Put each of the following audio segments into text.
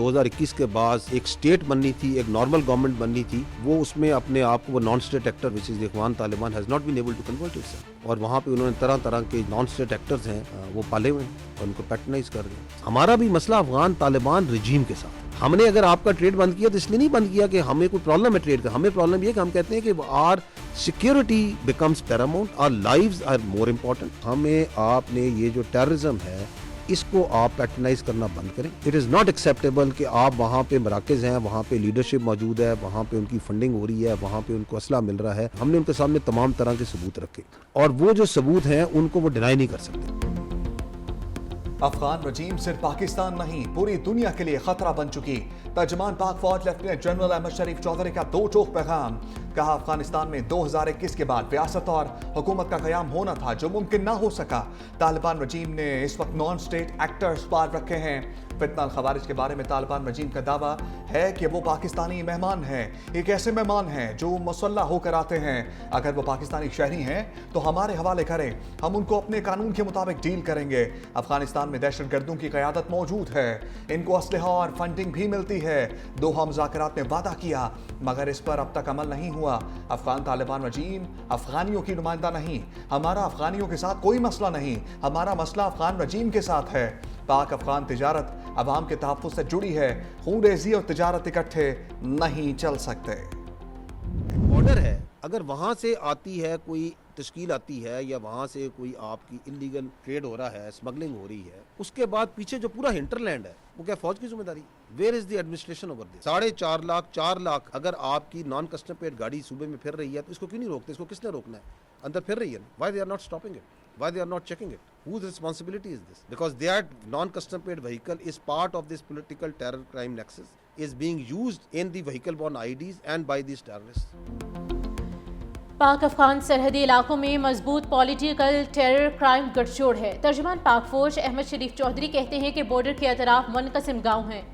2021 के बाद एक स्टेट बननी थी, एक नॉर्मल गवर्नमेंट बननी थी, वो उसमें अपने आप को वो non state actor which is Afghan Taliban has not been able to convert itself. और वहाँ पे उन्होंने तरह तरह के नॉन स्टेट एक्टर्स हैं वो पाले हुए हैं और उनको पैटर्नाइज कर रहे हैं। हमारा भी मसला अफगान तालिबान रिजीम के साथ, हमने अगर आपका ट्रेड बंद किया तो इसलिए नहीं बंद किया कि हमें कोई प्रॉब्लम है ट्रेड का, हमें प्रॉब्लम ये कि हम कहते हैं कि our security becomes paramount, our lives are more important. हमें आपने ये जो टेररिज्म है इसको आप पैटर्नाइज करना बंद करें। इट इज़ नॉट एक्सेप्टेबल कि आप वहाँ पे मराकज़ हैं, वहाँ पे लीडरशिप मौजूद है, वहाँ पे उनकी फंडिंग हो रही है, वहाँ पे उनको असला मिल रहा है। हमने उनके सामने तमाम तरह के सबूत रखे और वो जो सबूत हैं उनको वो डिनाई नहीं कर सकते। अफगान रजीम सिर्फ पाकिस्तान नहीं पूरी दुनिया के लिए खतरा बन चुकी। तर्जमान पाक फौज लेफ्टिनेंट जनरल अहमद शरीफ चौधरी का दो टोक पैगाम। कहा अफगानिस्तान में 2021 के बाद रियासत और हुकूमत का कयाम होना था जो मुमकिन ना हो सका। तालिबान रजीम ने इस वक्त नॉन स्टेट एक्टर्स पार रखे हैं। फितना खवारिज के बारे में तालिबान रजीम का दावा है कि वो पाकिस्तानी मेहमान हैं। एक ऐसे मेहमान हैं जो मुसल्लह होकर आते हैं। अगर वो पाकिस्तानी शहरी हैं तो हमारे हवाले करें, हम उनको अपने कानून के मुताबिक डील करेंगे। अफगानिस्तान में दहशतगर्दों की क़यादत मौजूद है, इनको असलहा और फंडिंग भी मिलती है। दोहा मुज़ाकरात में वादा किया मगर इस पर अब तक अमल नहीं हुआ। अफगान तालिबान रजीम अफगानियों की नुमाइंदा नहीं। हमारा अफगानियों के साथ कोई मसला नहीं, हमारा मसला अफगान रजीम के साथ है। पाक अफगान तिजारत अवाम के तहफ़्फ़ुज़ से जुड़ी है। खून-रेज़ी और तिजारत इकट्ठे नहीं चल सकते। ऑर्डर है, अगर वहाँ से आती है कोई तश्कील आती है या वहाँ से कोई आपकी इलीगल ट्रेड हो रहा है, स्मगलिंग हो रही है, उसके बाद पीछे जो पूरा हिंटरलैंड है वो क्या फौज की जिम्मेदारी? Where is the administration over this? 4.5 lakh 4 lakh अगर आपकी नॉन कस्टम पेड गाड़ी सूबे में फिर रही है तो इसको क्यों नहीं रोकते? इसको किसने रोकना है? अंदर फिर रही है, why they are not stopping it? Why they are not checking it? Whose responsibility is this? Because their non-custom paid vehicle is part of this political terror crime nexus, is being used in the vehicle-borne IDs and by these terrorists. पाक अफगान सरहदी इलाकों में मजबूत political terror crime गठजोड़ है। तर्जुमान पाक फौज अहमद शरीफ चौधरी कहते हैं कि बॉर्डर के अतराफ मुनक़सिम गाँव हैं।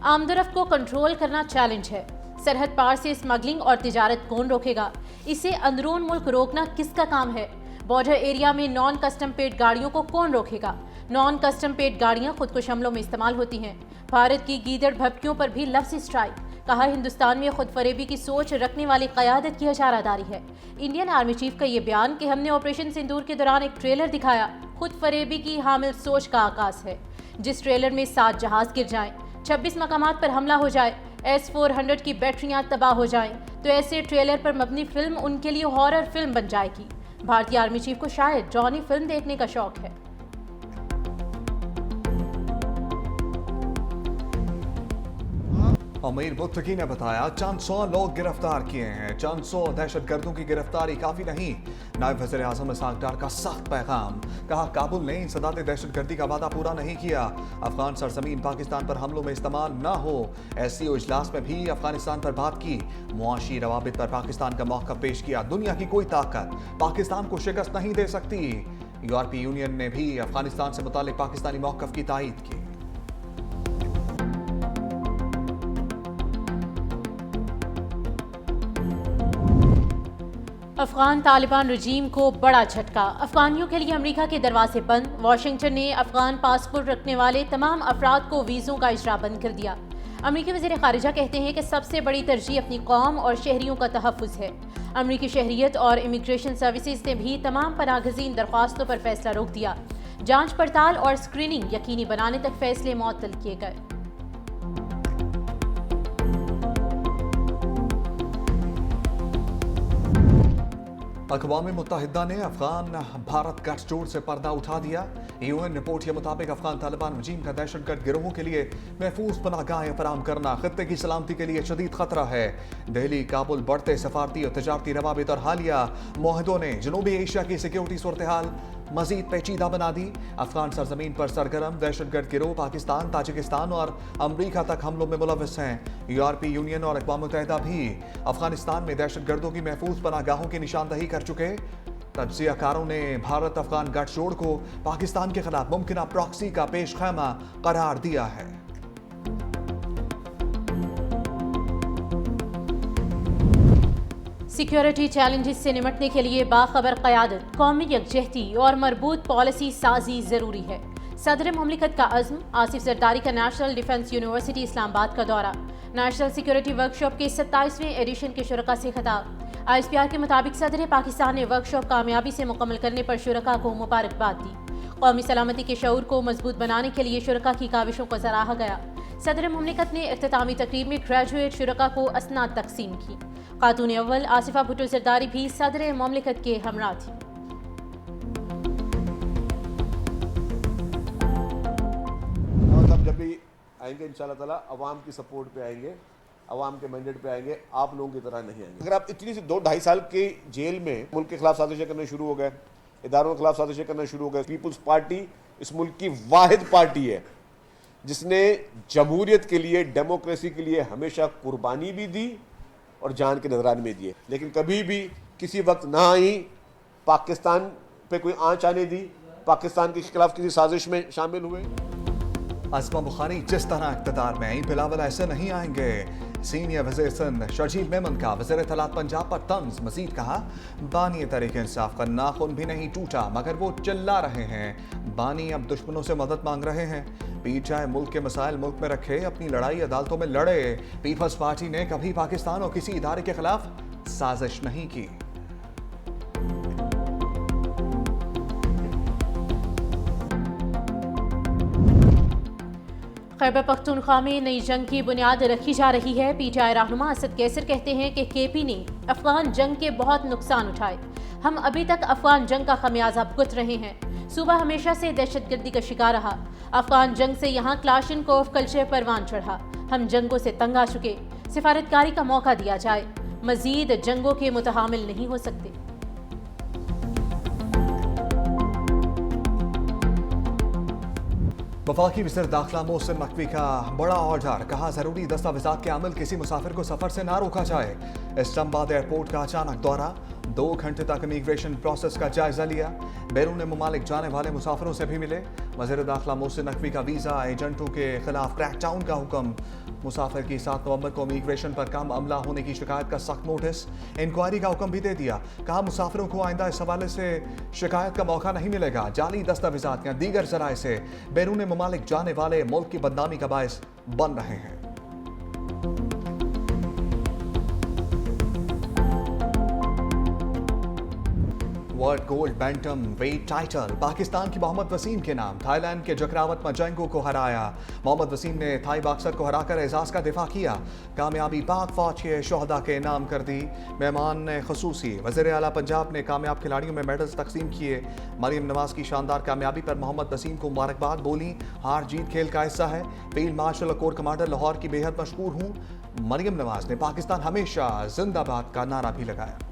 आमदरफ्त को कंट्रोल करना चैलेंज है। सरहद पार से स्मगलिंग और तिजारत कौन रोकेगा? इसे अंदरून मुल्क रोकना किसका काम है? बॉर्डर एरिया में नॉन कस्टम पेड गाड़ियों को कौन रोकेगा? नॉन कस्टम पेड गाड़ियां खुदकुश हमलों में इस्तेमाल होती हैं। भारत की गीदड़ भभकियों पर भी लफ्ज़ी स्ट्राइक। कहा हिंदुस्तान में खुद फरेबी की सोच रखने वाली क़यादत की इशारादारी है। इंडियन आर्मी चीफ का ये बयान कि हमने ऑपरेशन सिंदूर के दौरान एक ट्रेलर दिखाया खुद फरेबी की हामिल सोच का आगाज़ है। जिस ट्रेलर में 7 जहाज गिर जाएं, 26 मकामात पर हमला हो जाए, S-400 की बैटरियां तबाह हो जाएं, तो ऐसे ट्रेलर पर मबनी फिल्म उनके लिए हॉरर फिल्म बन जाएगी। भारतीय आर्मी चीफ को शायद जॉनी फिल्म देखने का शौक है। अमीर मुत्तकी ने बताया चंद 100 लोग गिरफ्तार किए हैं। चंद 100 दहशतगर्दों की गिरफ्तारी काफी नहीं। नायब वज़ीर आज़म इसाक डार का सख्त पैगाम। कहा काबुल ने इंसदाद दहशतगर्दी का वादा पूरा नहीं किया। अफगान सरजमीन पाकिस्तान पर हमलों में इस्तेमाल ना हो। SCO इजलास में भी अफगानिस्तान पर बात की। मुआशी रवाबित पर पाकिस्तान का मौक़िफ़ पेश किया। दुनिया की कोई ताकत पाकिस्तान को शिकस्त नहीं दे सकती। यूरोपीय यूनियन ने भी अफगानिस्तान से मुतालिक पाकिस्तानी मौक़िफ़ की तायीद की। अफगान तालिबान रजीम को बड़ा झटका। अफगानियों के लिए अमेरिका के दरवाजे बंद। वाशिंगटन ने अफगान पासपोर्ट रखने वाले तमाम अफराद को वीज़ों का इजरा बंद कर दिया। अमेरिकी वज़ीर ख़ारिजा कहते हैं कि सबसे बड़ी तरजीह अपनी कौम और शहरियों का तहफ़्फ़ुज़ है। अमेरिकी शहरियत और इमिग्रेशन सर्विसेज ने भी तमाम पनाहगज़ीन दरख्वास्तों पर फैसला रोक दिया। जाँच पड़ताल और स्क्रीनिंग यकीनी बनाने तक फैसले मुअत्तल किए गए। अक़वाम मुत्तहिदा ने अफगान भारत गठजोड़ से पर्दा उठा दिया। UN रिपोर्ट के मुताबिक अफगान तालिबान रजीम का दहशतगर्द गिरोहों के लिए महफूज पनाहगाहें फराहम करना खित्ते की सलामती के लिए शदीद खतरा है। दिल्ली काबुल बढ़ते सफारती और तजारती रवाबित और हालिया मुआहदों ने जनूबी एशिया की सिक्योरिटी सूरत हाल मजीद पेचीदा बना दी। अफगान सरजमीन पर सरगर्म दहशतगर्द गिरोह पाकिस्तान, ताजिकिस्तान और अमरीका तक हमलों में मुलव्वस हैं। यूरोपीय यूनियन और अक़वाम मुत्तहिदा भी अफगानिस्तान में दहशतगर्दों की महफूज पनाहगाहों की निशानदही कर चुके। तज्ज़ियाकारों ने भारत अफगान गठजोड़ को पाकिस्तान के खिलाफ मुमकिन प्रॉक्सी का पेश खैमा करार दिया है। सिक्योरिटी चैलेंजेस से निपटने के लिए बाखबर क़यादत, कौमी यकजहती और मरबूत पॉलिसी साजी ज़रूरी है। सदर मुमलिकत का अज़्म, आसिफ जरदारी का नेशनल डिफेंस यूनिवर्सिटी इस्लामाबाद का दौरा, नेशनल सिक्योरिटी वर्कशॉप के 27वें एडिशन के शुरका से खिताब। ISPR के मुताबिक सदर पाकिस्तान ने वर्कशॉप कामयाबी से मुकम्मल करने पर शुरका को मुबारकबाद दी। कौमी सलामती के शऊर को मजबूत बनाने के लिए शुरका की काविशों को सराहा गया। सदर मुमलिकत ने इख्तितामी तकरीब में ग्रेजुएट शुरका को असनाद तकसीम की। खातून अव्वल आसिफा भुट्टो जरदारी भी सदर मुमलिकत के हमरा थी। हम जब भी आएंगे इंशाल्लाह ताला अवाम की सपोर्ट पे आएंगे, अवाम के मैंडेट पे आएंगे, आप लोगों की तरह नहीं आएंगे। अगर आप इतनी सी 2-2.5 साल की जेल में मुल्क के खिलाफ साजिशें करने शुरू हो गए, इदारों के खिलाफ साजिशें करना शुरू हो गए। पीपुल्स पार्टी इस मुल्क की वाहिद पार्टी है जिसने जमहूरियत के लिए, डेमोक्रेसी के लिए हमेशा कुर्बानी भी दी और जान के नजराने में दिए, लेकिन कभी भी किसी वक्त ना आई पाकिस्तान पे कोई आंच आने दी, पाकिस्तान के खिलाफ किसी साजिश में शामिल हुए। अज़मा बुखारी जिस तरह इक़्तिदार में आई, बिलावल ऐसे नहीं आएंगे। सीनियर वज़ीर सिंध शर्जील मेमन का वज़ीर इत्तलात पंजाब पर तंज। मजीद कहा, बानी तहरीक इंसाफ का नाखून भी नहीं टूटा मगर वो चिल्ला रहे हैं। बानी अब दुश्मनों से मदद मांग रहे हैं। पीर चाहे मुल्क के मसाइल मुल्क में रखे, अपनी लड़ाई अदालतों में लड़े। पीपल्स पार्टी ने कभी पाकिस्तान और किसी इदारे के खिलाफ साजिश नहीं की। खैबर पख्तूनख्वा में नई जंग की बुनियाद रखी जा रही है। PTI रहनुमा असद कैसर कहते हैं कि KP ने अफगान जंग के बहुत नुकसान उठाए। हम अभी तक अफगान जंग का खमियाजा भुगत रहे हैं। सूबा हमेशा से दहशतगर्दी का शिकार रहा। अफगान जंग से यहाँ क्लाशनकोव कल्चर परवान चढ़ा। हम जंगों से तंग आ चुके। सिफारतकारी का मौका दिया जाए। मजीद जंगों के मुतहामिल नहीं हो सकते। वफाकी वज़ीर दाखिला मोहसिन नकवी का बड़ा ऑर्डर। कहा, जरूरी दस्तावेजात के अमल किसी मुसाफिर को सफर से ना रोका जाए। इस्लामाबाद एयरपोर्ट का अचानक दौरा, 2 घंटे तक इमिग्रेशन प्रोसेस का जायजा लिया। बैरून मुमालिक जाने वाले मुसाफिरों से भी मिले। वज़ीर दाखिला मोहसिन नकवी का वीज़ा एजेंटों के खिलाफ क्रैकडाउन का हुक्म। मुसाफिर की 7 नवंबर को इमिग्रेशन पर कम अमला होने की शिकायत का सख्त नोटिस। इंक्वायरी का हुक्म भी दे दिया। कहा, मुसाफिरों को आइंदा इस हवाले से शिकायत का मौका नहीं मिलेगा। जाली दस्तावेजात या दीगर जराए से बैरून मुमालिक जाने वाले मुल्क की बदनामी का बायस बन रहे हैं। World gold bantam weight title Pakistan की मोहम्मद वसीम के नाम। थाईलैंड के जकरावत मजंगो को हराया। मोहम्मद वसीम ने थाई बॉक्सर को हराकर एजाज का दिफा किया। कामयाबी पाक फौज के शोहदा के नाम कर दी। मेहमान ने खसूसी वज़ीर आला पंजाब ने कामयाब खिलाड़ियों में मेडल्स तकसीम किए। मरियम नवाज की शानदार कामयाबी पर मोहम्मद वसीम को मुबारकबाद बोली। हार जीत खेल का हिस्सा है। Field marshal core commander Lahore की बेहद मशहूर हूँ। मरियम नवाज ने पाकिस्तान हमेशा जिंदाबाद का नारा भी लगाया।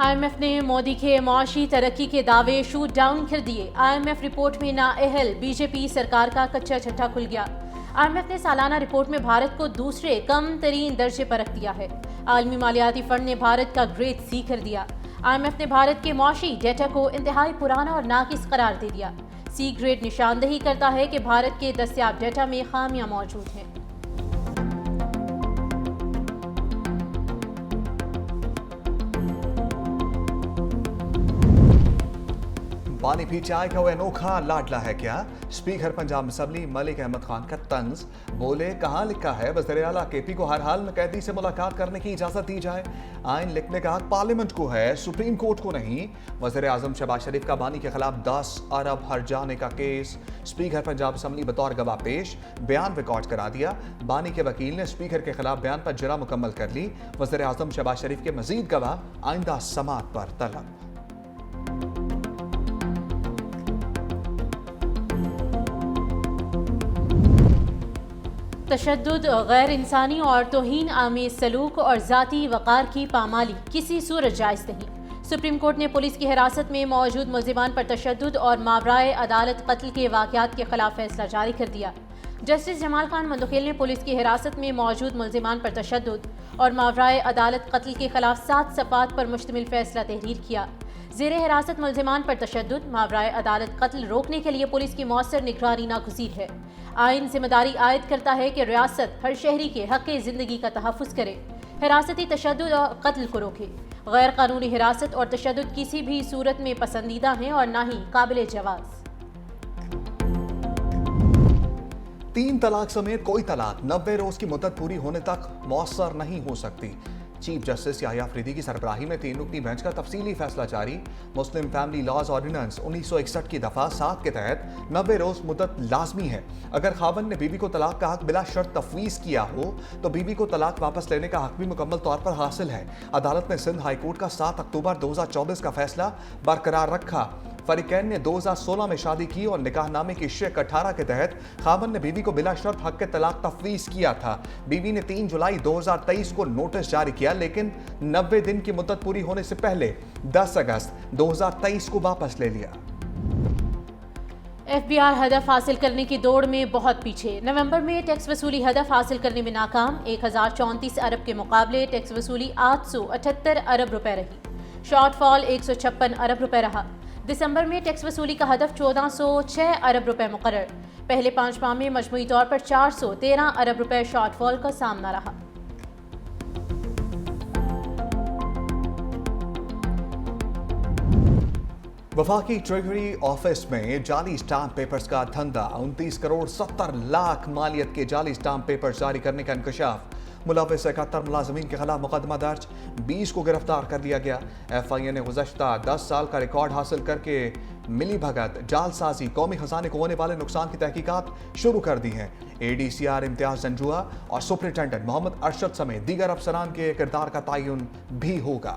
IMF ने मोदी के मुआशी तरक्की के दावे शूट डाउन कर दिए। IMF रिपोर्ट में नाअहल बीजेपी सरकार का कच्चा छट्टा खुल गया। IMF ने सालाना रिपोर्ट में भारत को दूसरे कम तरीन दर्जे पर रख दिया है। आलमी मालियाती फंड ने भारत का ग्रेड C कर दिया। IMF ने भारत के मुआशी डेटा को इंतहाई पुराना और नाकिस करार दे दिया। C ग्रेड निशानदही करता है कि भारत के दस्तियाब डेटा में खामियां मौजूद हैं। बानी PTI का वो अनोखा लाडला है क्या? स्पीकर पंजाब असम्बली मलिक अहमद खान का तंज। बोले, कहाँ लिखा है वज़ीर आला KP को हर हाल में कैदी से मुलाकात करने की इजाजत दी जाए? आइन लिखने का हक पार्लियामेंट को है, सुप्रीम कोर्ट को नहीं। वज़ीर आज़म शहबाज शरीफ का बानी के खिलाफ 10 अरब हर्जाने का केस। स्पीकर पंजाब असम्बली बतौर गवाह पेश, बयान रिकॉर्ड करा दिया। बानी के वकील ने स्पीकर के खिलाफ बयान पर जरा मुकम्मल कर ली। वज़ीर आज़म शहबाज शरीफ के मजीद गवाह आइंदा समात पर तलब। तशद्दुद, गैर इंसानी और तौहीन आमेज सलूक और ज़ाती वक़ार की पामाली किसी सूरत जायज़ नहीं। सुप्रीम कोर्ट ने पुलिस की हिरासत में मौजूद मुल्ज़िमान पर तशद्दुद और मावराए अदालत कत्ल के वाक़यात के खिलाफ फैसला जारी कर दिया। जस्टिस जमाल खान मंदखिल ने पुलिस की हिरासत में मौजूद मुल्ज़िमान पर तशद्दुद और मावराए अदालत कत्ल के खिलाफ 7 सफ़ात पर मुश्तमिल फैसला तहरीर किया। ज़ेर हिरासत मुल्ज़िमान पर तशद्दुद, मावराए अदालत कत्ल रोकने के लिए पुलिस की मौसर निगरानी नागुज़ीर है। आइन जिम्मेदारी आयद करता है कि रियासत हर शहरी के हक ज़िंदगी का तहफ़्फ़ुज़ करे, हिरासती तशद्दुद और कत्ल को रोके। गैर कानूनी हिरासत और तशद्दुद किसी भी सूरत में पसंदीदा हैं और ना ही काबिल जवाज़। 3 तलाक समेत कोई तलाक 90 रोज की मुद्दत पूरी होने तक मौसर नहीं हो सकती। चीफ जस्टिस याह्या अफरीदी की सरबराही में 3 रुकनी बेंच का तफसीली फैसला जारी। मुस्लिम फैमिली लॉज ऑर्डिनेंस 1961 की दफा 7 के तहत 90 रोज मुद्दत लाजमी है। अगर खावंद ने बीवी को तलाक का हक बिला शर्त तफवीज किया हो तो बीवी को तलाक वापस लेने का हक भी मुकम्मल तौर पर हासिल है। अदालत ने सिंध हाईकोर्ट का 7 अक्टूबर 2024 का फैसला बरकरार रखा। फरीकैन ने 2016 में शादी की और निकाहनामे की शेक 18 के तहत खावंद ने बीवी को बिला शर्त हक के तलाक तफवीज किया था। बीवी ने 3 जुलाई 2023 को नोटिस जारी किया, लेकिन 90 दिन की मुद्दत पूरी होने से पहले 10 अगस्त 2023 को वापस ले लिया। FBI हदफ हासिल करने की दौड़ में बहुत पीछे। नवंबर में टैक्स वसूली हदफ हासिल करने में नाकाम। 1034 अरब के मुकाबले टैक्स वसूली 878 अरब रुपए रही। शॉर्टफॉल 156 अरब रुपए रहा। दिसंबर में टैक्स वसूली का हदफ 1406 अरब रुपए मुकर्रर। पहले 5 माह में मजमूई तौर पर 413 अरब रुपए शॉर्टफॉल का सामना रहा। वफाकी ट्रेजरी ऑफिस में जाली स्टाम्प पेपर्स का धंधा। 29 करोड़ 70 लाख मालियत के जाली स्टाम्प पेपर जारी करने का इंकशाफ। मुलविस 71 मुलाजमीन के खिलाफ मुकदमा दर्ज, 20 को गिरफ्तार कर लिया गया। FIA ने गुज़श्ता 10 साल का रिकॉर्ड हासिल करके मिली भगत, जालसाजी, कौमी खजाने को होने वाले नुकसान की तहकीकात शुरू कर दी हैं। ADCR इम्तियाज जंजुआ और सुपरिटेंडेंट मोहम्मद अरशद समेत दीगर अफसरान के किरदार का तयन भी होगा।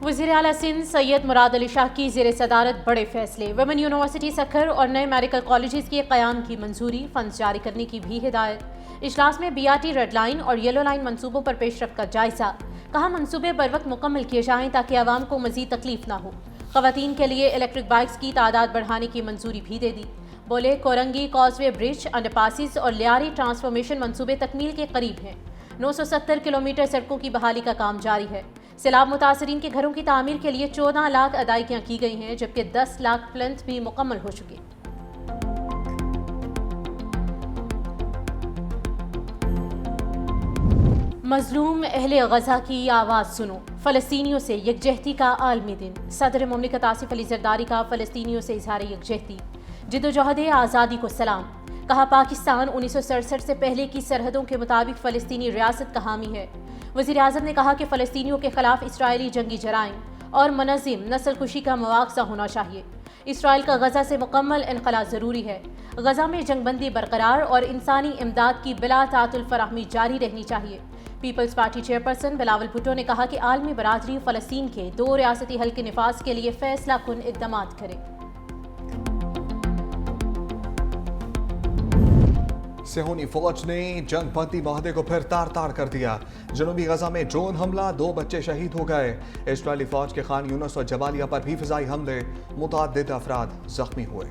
वज़ीर आला सिंध सैयद मुराद अली शाह की ज़ेर सदारत बड़े फैसले। वुमेन यूनिवर्सिटी सखर और नए मेडिकल कॉलेजेस के क़याम की मंजूरी, फंड्स जारी करने की भी हिदायत। इजलास में BRT रेड लाइन और येलो लाइन मंसूबों पर पेशरफ का जायजा। कहा मंसूबे बर वक्त मुकम्मल किए जाएं ताकि आवाम को मजीद तकलीफ ना हो। ख़वातीन के लिए इलेक्ट्रिक बाइक्स की तादाद बढ़ाने की मंजूरी भी दे दी। बोले कोरंगी कॉजवे ब्रिज, अंडरपासिस और लियारी ट्रांसफॉर्मेशन मंसूबे तकमील के करीब हैं। 970 किलोमीटर सड़कों की बहाली का काम जारी है। सैलाब मुतासरीन के घरों की तामीर के लिए 14 लाख अदायगियाँ की गई हैं, जबकि 10 लाख प्लिंथ भी मुकम्मल हो चुके। मजलूम अहले गजा की आवाज़ सुनो, फ़लस्तीनियों से यकजहती का आलमी दिन। सदर मुमलिकत आसिफ अली ज़रदारी का फ़लस्तीनियों से इज़हार यकजहती, जिद्दोजहद आज़ादी को सलाम। कहा पाकिस्तान 1967 से पहले की सरहदों के मुताबिक फ़लस्तीनी रियासत का हामी है। वज़ीर आज़म ने कहा कि फ़लस्तीनियों के खिलाफ इसराइली जंगी जराइम और मुनज़्ज़म नस्ल कुशी का मुआवजा होना चाहिए। इसराइल का गजा से मुकम्मल इनखला ज़रूरी है। गजा में जंगबंदी बरकरार और इंसानी इमदाद की बिला तातुल फराहमी जारी रहनी चाहिए। पीपल्स पार्टी चेयरपर्सन बिलावल भुट्टो ने कहा कि आलमी बरादरी फ़लस्तीन के 2 रियासती हल के निफाज के लिए फैसला कुन इक़दामात करे। सेहूनी फौज ने जंगबंदी माहदे को फिर तार तार कर दिया। जनूबी गजा में ड्रोन हमला, 2 बच्चे शहीद हो गए। इजरायली फौज के खान यूनुस और जबालिया पर भी फिजाई हमले, मुतअद्दिद अफराद जख्मी हुए।